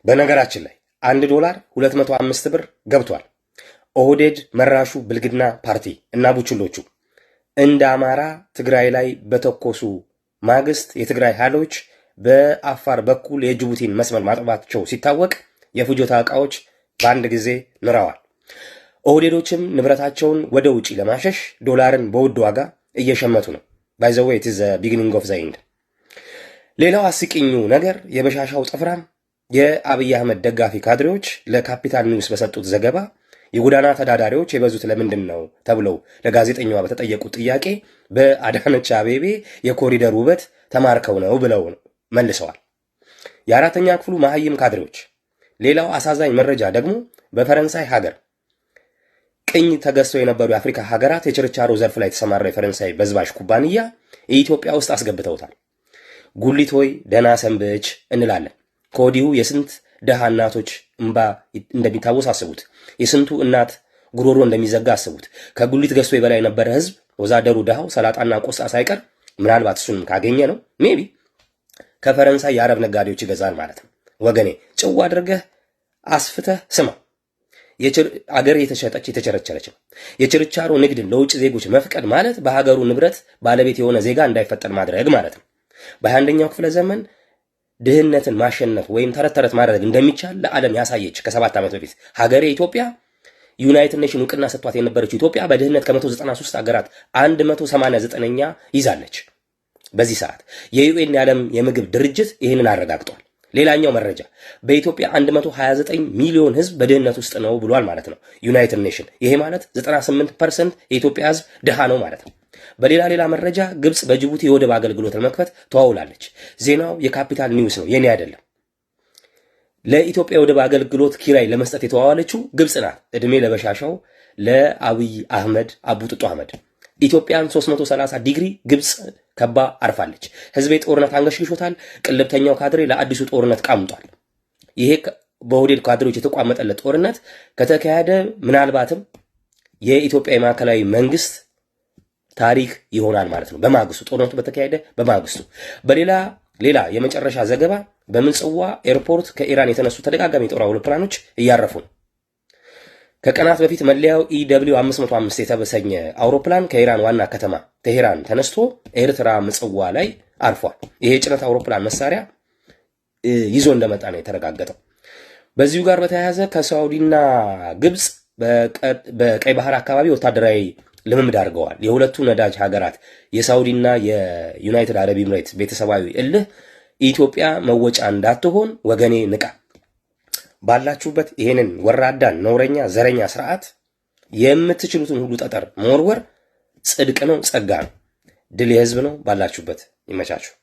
በነገራችን ላይ $1 205 ብር ገብቷል። ኦህዴድ መራሹ ብልግና ፓርቲ እና ቡችሎቹ እንደ አማራ ትግራይ ላይ በተኮሱ ማግስት የትግራይ ኃይሎች በአፋር በኩል የጅቡቲን መስመር ማጥባታቸው ሲታወቅ የፍጆታ ዕቃዎች በአንድ ጊዜ ንረዋል። ኦህዴዶችም ንብረታቸውን ወደ ውጪ ለማሸሽ ዶላርን በውድ ዋጋ እየሸመቱ ነው። ባይ ዘ ዌይ ኢት ኢዝ ዘ ቢጊኒንግ ኦፍ ዘ ኤንድ። ሌላው አስቂኙ ነገር የበሻሻው ጥፍራም የአብይ አህመድ ደጋፊ ካድሬዎች ለካፒታል ኒውስ በሰጡት ዘገባ የጎዳና ተዳዳሪዎች የበዙት ለምንድን ነው ተብለው ለጋዜጠኛዋ በተጠየቁት ጥያቄ በአዳነች አቤቤ የኮሪደር ውበት ተማርከው ነው ብለው መልሰዋል። የአራተኛ ክፍሉ መሐይም ካድሬዎች። ሌላው አሳዛኝ መረጃ ደግሞ በፈረንሳይ ሀገር ቅኝ ተገዝተው የነበሩ የአፍሪካ ሀገራት የችርቻሮ ዘርፍ ላይ የተሰማራ የፈረንሳይ በዝባዥ ኩባንያ የኢትዮጵያ ውስጥ አስገብተውታል። ጉሊት ሆይ ደህና ሰንብች እንላለን። ከወዲሁ የስንት ደሃ እናቶች እንባ እንደሚታወስ አስቡት። የስንቱ እናት ጉሮሮ እንደሚዘጋ አስቡት። ከጉሊት ገዝቶ የበላይ የነበረ ህዝብ፣ ወዛደሩ፣ ደሃው፣ ሰላጣና ቆስጣ ሳይቀር ምናልባት እሱንም ካገኘ ነው ሜቢ ከፈረንሳይ የአረብ ነጋዴዎች ይገዛል ማለት ነው። ወገኔ ጭው አድርገህ አስፍተህ ስማ። አገር የተሸጠች የተቸረቸረች ነው። የችርቻሮ ንግድን ለውጭ ዜጎች መፍቀድ ማለት በሀገሩ ንብረት ባለቤት የሆነ ዜጋ እንዳይፈጠር ማድረግ ማለት ነው። በ21ኛው ክፍለ ዘመን ድህነትን ማሸነፍ ወይም ተረት ተረት ማድረግ እንደሚቻል ለዓለም ያሳየች ከ7 ዓመት በፊት ሀገሬ ኢትዮጵያ ዩናይትድ ኔሽን እውቅና ሰጥቷት የነበረችው ኢትዮጵያ በድህነት ከ193 ሀገራት 189ኛ ይዛለች። በዚህ ሰዓት የዩኤን የዓለም የምግብ ድርጅት ይህንን አረጋግጧል። ሌላኛው መረጃ በኢትዮጵያ 129 ሚሊዮን ህዝብ በድህነት ውስጥ ነው ብሏል ማለት ነው ዩናይትድ ኔሽን። ይሄ ማለት 98% የኢትዮጵያ ህዝብ ድሃ ነው ማለት ነው። በሌላ መረጃ ግብጽ በጅቡቲ የወደብ አገልግሎት ለመክፈት ተዋውላለች። ዜናው የካፒታል ኒውስ ነው፣ የኔ አይደለም። ለኢትዮጵያ የወደብ አገልግሎት ኪራይ ለመስጠት የተዋዋለችው ግብጽ ናት። እድሜ ለበሻሻው ለአብይ አህመድ አቡጥጦ አህመድ። ኢትዮጵያን 330 ዲግሪ ግብጽ ከባ አርፋለች። ህዝቤ ጦርነት አንገሽግሾታል። ቅልብተኛው ካድሬ ለአዲሱ ጦርነት ቃምጧል። ይሄ በኦህዴድ ካድሬዎች የተቋመጠለት ጦርነት ከተካሄደ ምናልባትም የኢትዮጵያ የማዕከላዊ መንግስት ታሪክ ይሆናል ማለት ነው። በማግስቱ ጦርነቱ በተካሄደ በማግስቱ። ሌላ የመጨረሻ ዘገባ በምጽዋ ኤርፖርት ከኢራን የተነሱ ተደጋጋሚ የጦር አውሮፕላኖች እያረፉ ነው። ከቀናት በፊት መለያው ኢደብሊው 505 የተሰኘ አውሮፕላን ከኢራን ዋና ከተማ ቴሄራን ተነስቶ ኤርትራ ምጽዋ ላይ አርፏል። ይሄ የጭነት አውሮፕላን መሳሪያ ይዞ እንደመጣ ነው የተረጋገጠው። በዚሁ ጋር በተያያዘ ከሳውዲና ግብጽ በቀይ ባህር አካባቢ ወታደራዊ ልምምድ አድርገዋል። የሁለቱ ነዳጅ ሀገራት የሳውዲና የዩናይትድ አረብ ኤምሬት ቤተሰባዊ እልህ ኢትዮጵያ መወጫ እንዳትሆን ወገኔ ንቃ። ባላችሁበት ይሄንን ወራዳን ነውረኛ ዘረኛ ስርዓት የምትችሉትን ሁሉ ጠጠር መወርወር ጽድቅ ነው፣ ጸጋ ነው። ድል የህዝብ ነው። ባላችሁበት ይመቻችሁ።